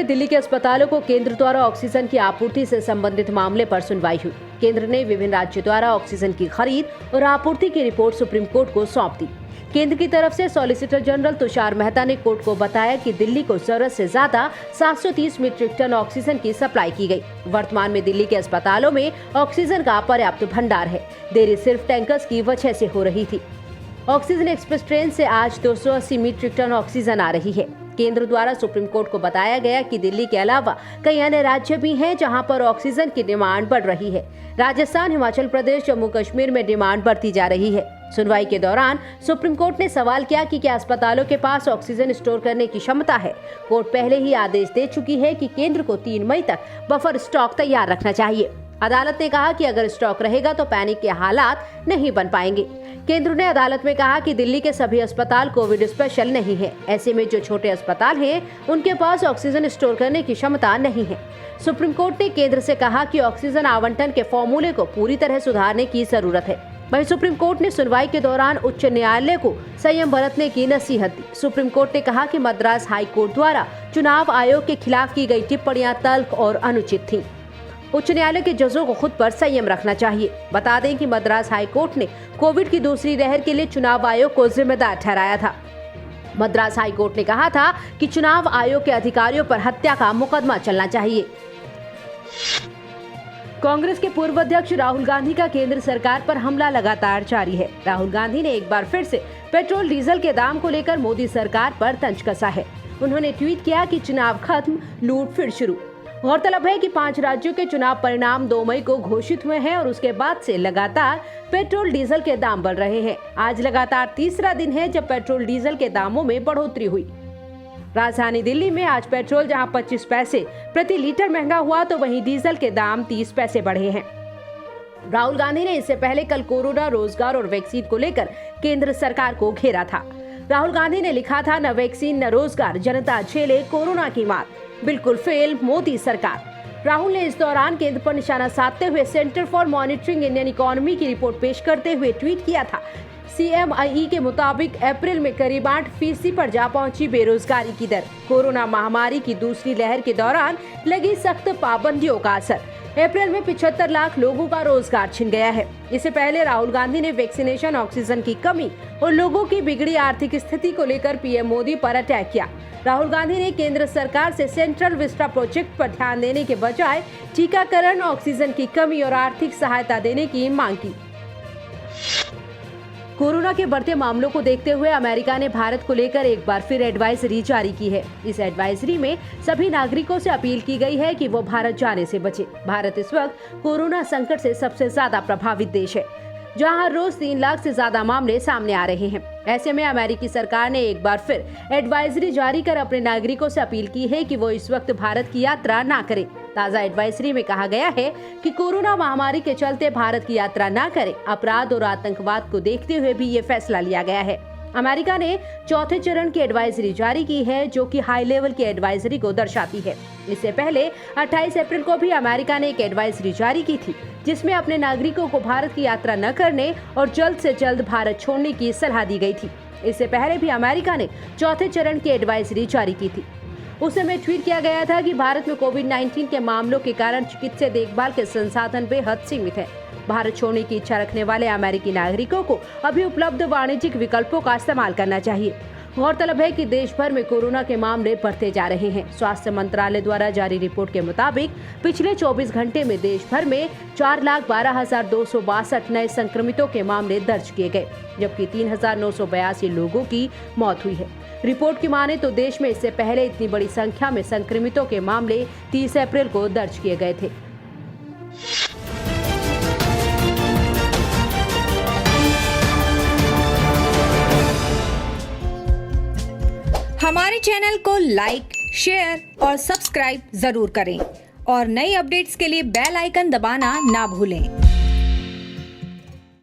में दिल्ली के अस्पतालों को केंद्र द्वारा ऑक्सीजन की आपूर्ति से संबंधित मामले पर सुनवाई हुई। केंद्र ने विभिन्न राज्यों द्वारा ऑक्सीजन की खरीद और आपूर्ति की रिपोर्ट सुप्रीम कोर्ट को सौंप दी। केंद्र की तरफ से सॉलिसिटर जनरल तुषार मेहता ने कोर्ट को बताया कि दिल्ली को जरूरत से ज्यादा 730 मीट्रिक टन ऑक्सीजन की सप्लाई की गई। वर्तमान में दिल्ली के अस्पतालों में ऑक्सीजन का पर्याप्त भंडार है। देरी सिर्फ टैंकर्स की वजह से हो रही थी। ऑक्सीजन एक्सप्रेस ट्रेन से आज 280 मीट्रिक टन ऑक्सीजन आ रही है। केंद्र द्वारा सुप्रीम कोर्ट को बताया गया कि दिल्ली के अलावा कई अन्य राज्य भी हैं जहां पर ऑक्सीजन की डिमांड बढ़ रही है। राजस्थान, हिमाचल प्रदेश, जम्मू कश्मीर में डिमांड बढ़ती जा रही है। सुनवाई के दौरान सुप्रीम कोर्ट ने सवाल किया कि क्या अस्पतालों के पास ऑक्सीजन स्टोर करने की क्षमता है। कोर्ट पहले ही आदेश दे चुकी है कि केंद्र को 3 मई तक बफर स्टॉक तैयार रखना चाहिए। अदालत ने कहा कि अगर स्टॉक रहेगा तो पैनिक के हालात नहीं बन पाएंगे। केंद्र ने अदालत में कहा कि दिल्ली के सभी अस्पताल कोविड स्पेशल नहीं है। ऐसे में जो छोटे अस्पताल हैं, उनके पास ऑक्सीजन स्टोर करने की क्षमता नहीं है। सुप्रीम कोर्ट ने केंद्र से कहा कि ऑक्सीजन आवंटन के फॉर्मूले को पूरी तरह सुधारने की जरूरत है। वहीं सुप्रीम कोर्ट ने सुनवाई के दौरान उच्च न्यायालय को संयम बरतने की नसीहत दी। सुप्रीम कोर्ट ने कहा कि मद्रास हाई कोर्ट द्वारा चुनाव आयोग के खिलाफ की गई टिप्पणियां तल्ख और अनुचित थी। उच्च न्यायालय के जजों को खुद पर संयम रखना चाहिए। बता दें कि मद्रास हाई कोर्ट ने कोविड की दूसरी लहर के लिए चुनाव आयोग को जिम्मेदार ठहराया था। मद्रास हाई कोर्ट ने कहा था कि चुनाव आयोग के अधिकारियों पर हत्या का मुकदमा चलना चाहिए। कांग्रेस के पूर्व अध्यक्ष राहुल गांधी का केंद्र सरकार पर हमला लगातार जारी है। राहुल गांधी ने एक बार फिर से पेट्रोल डीजल के दाम को लेकर मोदी सरकार पर तंज कसा है। उन्होंने ट्वीट किया कि चुनाव खत्म, लूट फिर शुरू। गौरतलब है कि 5 राज्यों के चुनाव परिणाम 2 मई को घोषित हुए हैं और उसके बाद से लगातार पेट्रोल डीजल के दाम बढ़ रहे हैं। आज लगातार तीसरा दिन है जब पेट्रोल डीजल के दामों में बढ़ोतरी हुई। राजधानी दिल्ली में आज पेट्रोल जहां 25 पैसे प्रति लीटर महंगा हुआ, तो वहीं डीजल के दाम 30 पैसे बढ़े हैं। राहुल गांधी ने इससे पहले कल कोरोना, रोजगार और वैक्सीन को लेकर केंद्र सरकार को घेरा था। राहुल गांधी ने लिखा था, न वैक्सीन न रोजगार, जनता झेले कोरोना की मात, बिल्कुल फेल मोदी सरकार। राहुल ने इस दौरान केंद्र पर निशाना साधते हुए centre for monitoring Indian economy की रिपोर्ट पेश करते हुए ट्वीट किया था। CMIE के मुताबिक अप्रैल में करीब 8% पर जा पहुंची बेरोजगारी की दर। कोरोना महामारी की दूसरी लहर के दौरान लगी सख्त पाबंदियों का असर। अप्रैल में 75 लाख लोगों का रोजगार छिन गया है। इससे पहले राहुल गांधी ने वैक्सीनेशन, ऑक्सीजन की कमी और लोगों की बिगड़ी आर्थिक स्थिति को लेकर पीएम मोदी पर अटैक किया। राहुल गांधी ने केंद्र सरकार से सेंट्रल विस्टा प्रोजेक्ट पर ध्यान देने के बजाय टीकाकरण, ऑक्सीजन की कमी और आर्थिक सहायता देने की मांग की। कोरोना के बढ़ते मामलों को देखते हुए अमेरिका ने भारत को लेकर एक बार फिर एडवाइजरी जारी की है। इस एडवाइजरी में सभी नागरिकों से अपील की गई है कि वो भारत जाने से बचे। भारत इस वक्त कोरोना संकट से सबसे ज्यादा प्रभावित देश है, जहां हर रोज 3 लाख से ज्यादा मामले सामने आ रहे हैं। ऐसे में अमेरिकी सरकार ने एक बार फिर एडवाइजरी जारी कर अपने नागरिकों से अपील की है कि वो इस वक्त भारत की यात्रा ना करें। ताज़ा एडवाइजरी में कहा गया है कि कोरोना महामारी के चलते भारत की यात्रा ना करें। अपराध और आतंकवाद को देखते हुए भी ये फैसला लिया गया है। अमेरिका ने चौथे चरण की एडवाइजरी जारी की है, जो कि हाई लेवल की एडवाइजरी को दर्शाती है। इससे पहले 28 अप्रैल को भी अमेरिका ने एक एडवाइजरी जारी की थी, जिसमें अपने नागरिकों को भारत की यात्रा न करने और जल्द से जल्द भारत छोड़ने की सलाह दी गई थी। इससे पहले भी अमेरिका ने चौथे चरण की एडवाइजरी जारी की थी। उस समय ट्वीट किया गया था कि भारत में कोविड-19 के मामलों के कारण चिकित्सा देखभाल के संसाधन बेहद सीमित है। भारत छोड़ने की इच्छा रखने वाले अमेरिकी नागरिकों को अभी उपलब्ध वाणिज्यिक विकल्पों का इस्तेमाल करना चाहिए। गौरतलब है कि देश भर में कोरोना के मामले बढ़ते जा रहे हैं। स्वास्थ्य मंत्रालय द्वारा जारी रिपोर्ट के मुताबिक पिछले 24 घंटे में देश भर में 4,12,262 नए संक्रमितों के मामले दर्ज किए गए, जबकि 3,982 लोगों की मौत हुई है। रिपोर्ट की माने तो देश में इससे पहले इतनी बड़ी संख्या में संक्रमितों के मामले 30 अप्रैल को दर्ज किए गए थे। हमारे चैनल को लाइक, शेयर और सब्सक्राइब जरूर करें और नई अपडेट्स के लिए बेल आइकन दबाना ना भूलें।